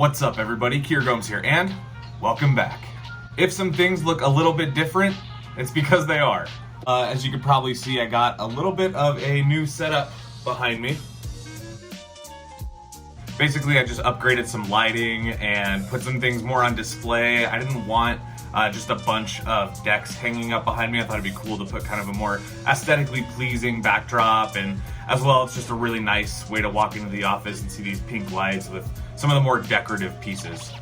What's up everybody, Kier Gomes here, and welcome back. If some things look a little bit different, it's because they are. As you can probably see, I got a little bit of a new setup behind me. Basically, I just upgraded some lighting and put some things more on display. I didn't want just a bunch of decks hanging up behind me. I thought it'd be cool to put kind of a more aesthetically pleasing backdrop, and as well, it's just a really nice way to walk into the office and see these pink lights with some of the more decorative pieces.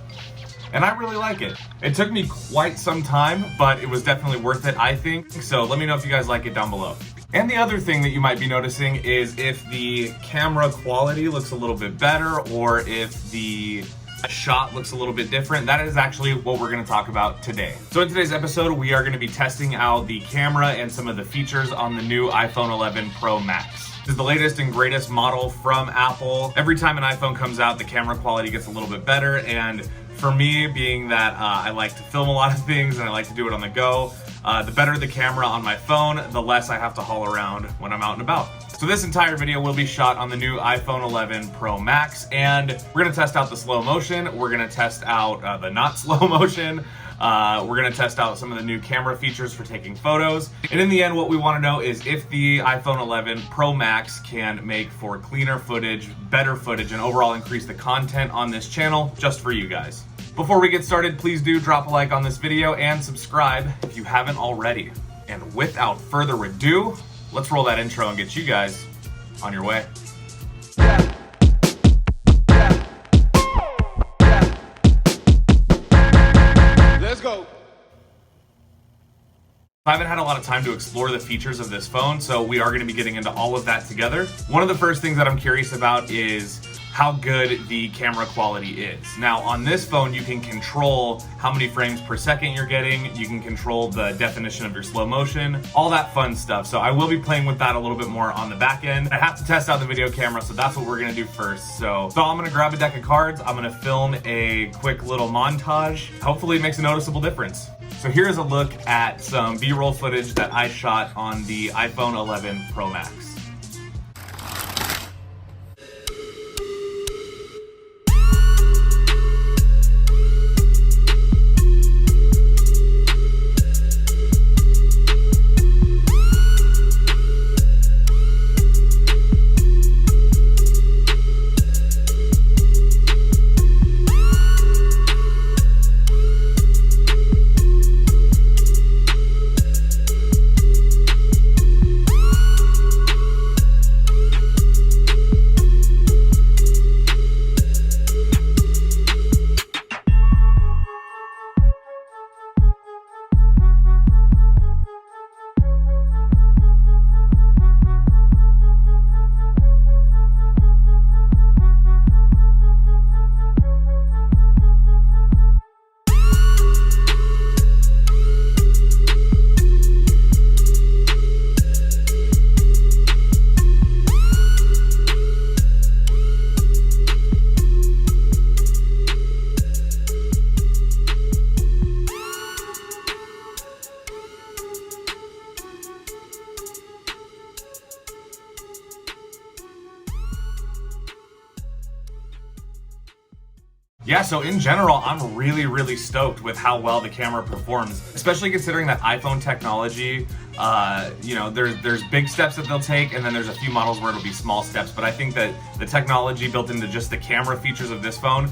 And I really like it. It took me quite some time, but it was definitely worth it, I think. So let me know if you guys like it down below. And the other thing that you might be noticing is if the camera quality looks a little bit better, or if the shot looks a little bit different. That is actually what we're going to talk about today. So in today's episode, we are going to be testing out the camera and some of the features on the new iPhone 11 Pro Max. This is the latest and greatest model from Apple. Every time an iPhone comes out, the camera quality gets a little bit better, and for me, being that I like to film a lot of things and I like to do it on the go, the better the camera on my phone, the less I have to haul around when I'm out and about. So this entire video will be shot on the new iPhone 11 Pro Max, and we're gonna test out the slow motion, we're gonna test out the not slow motion, we're gonna test out some of the new camera features for taking photos, and in the end what we wanna know is if the iPhone 11 Pro Max can make for cleaner footage, better footage, and overall increase the content on this channel just for you guys. Before we get started, please do drop a like on this video and subscribe if you haven't already. And without further ado, let's roll that intro and get you guys on your way. Let's go. I haven't had a lot of time to explore the features of this phone, so we are going to be getting into all of that together. One of the first things that I'm curious about is how good the camera quality is. Now on this phone, you can control how many frames per second you're getting, you can control the definition of your slow motion, all that fun stuff. So I will be playing with that a little bit more on the back end. I have to test out the video camera, so that's what we're gonna do first. So I'm gonna grab a deck of cards, I'm gonna film a quick little montage. Hopefully it makes a noticeable difference. So here's a look at some B-roll footage that I shot on the iPhone 11 Pro Max. Yeah, so in general, I'm really stoked with how well the camera performs, especially considering that iPhone technology, you know, there's big steps that they'll take, and then there's a few models where it'll be small steps, but I think that the technology built into just the camera features of this phone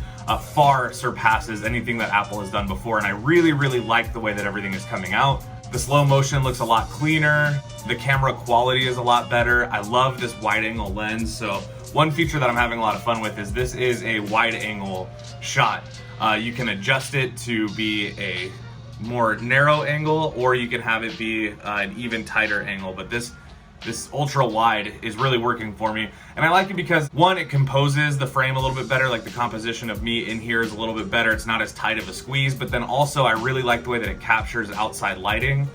far surpasses anything that Apple has done before, and I really like the way that everything is coming out. The slow motion looks a lot cleaner, the camera quality is a lot better. I love this wide angle lens. So one feature that I'm having a lot of fun with is this is a wide angle shot. You can adjust it to be a more narrow angle, or you can have it be an even tighter angle, but this ultra wide is really working for me. And I like it because, one, it composes the frame a little bit better, like the composition of me in here is a little bit better, it's not as tight of a squeeze, but then also I really like the way that it captures outside lighting,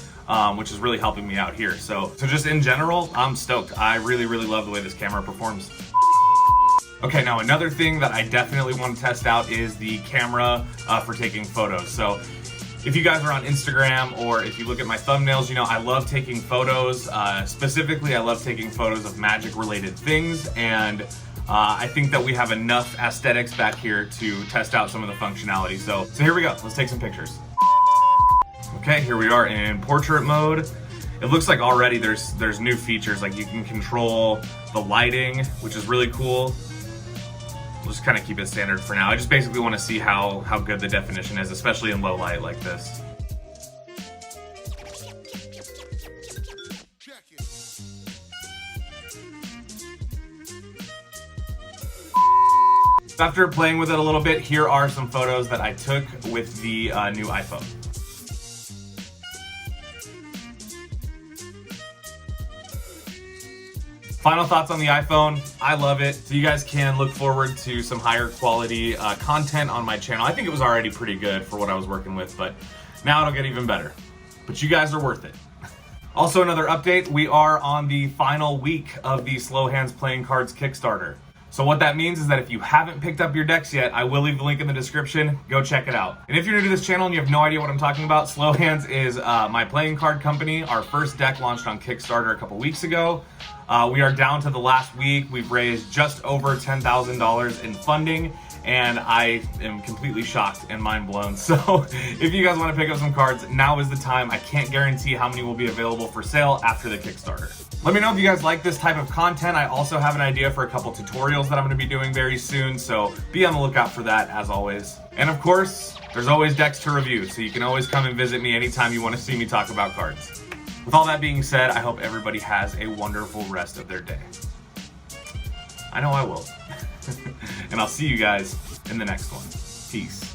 which is really helping me out here. So just in general, I'm stoked. I really love the way this camera performs. Okay, now another thing that I definitely want to test out is the camera for taking photos. So if you guys are on Instagram, or if you look at my thumbnails, you know I love taking photos. Specifically, I love taking photos of magic related things, and I think that we have enough aesthetics back here to test out some of the functionality. So here we go. Let's take some pictures. Okay, here we are in portrait mode. It looks like already there's new features, like you can control the lighting, which is really cool. We'll just kind of keep it standard for now. I just basically want to see how good the definition is, especially in low light like this. After playing with it a little bit, here are some photos that I took with the new iPhone. Final thoughts on the iPhone, I love it. So you guys can look forward to some higher quality content on my channel. I think it was already pretty good for what I was working with, but now it'll get even better. But you guys are worth it. Also, another update, we are on the final week of the Slow Hands Playing Cards Kickstarter. So what that means is that if you haven't picked up your decks yet, I will leave the link in the description. Go check it out. And if you're new to this channel and you have no idea what I'm talking about, Slow Hands is my playing card company. Our first deck launched on Kickstarter a couple weeks ago. We are down to the last week. We've raised just over $10,000 in funding, and I am completely shocked and mind blown. So if you guys want to pick up some cards, now is the time. I can't guarantee how many will be available for sale after the Kickstarter. Let me know if you guys like this type of content. I also have an idea for a couple tutorials that I'm going to be doing very soon, so be on the lookout for that as always. And of course, there's always decks to review, so you can always come and visit me anytime you want to see me talk about cards. With all that being said, I hope everybody has a wonderful rest of their day. I know I will. And I'll see you guys in the next one. Peace.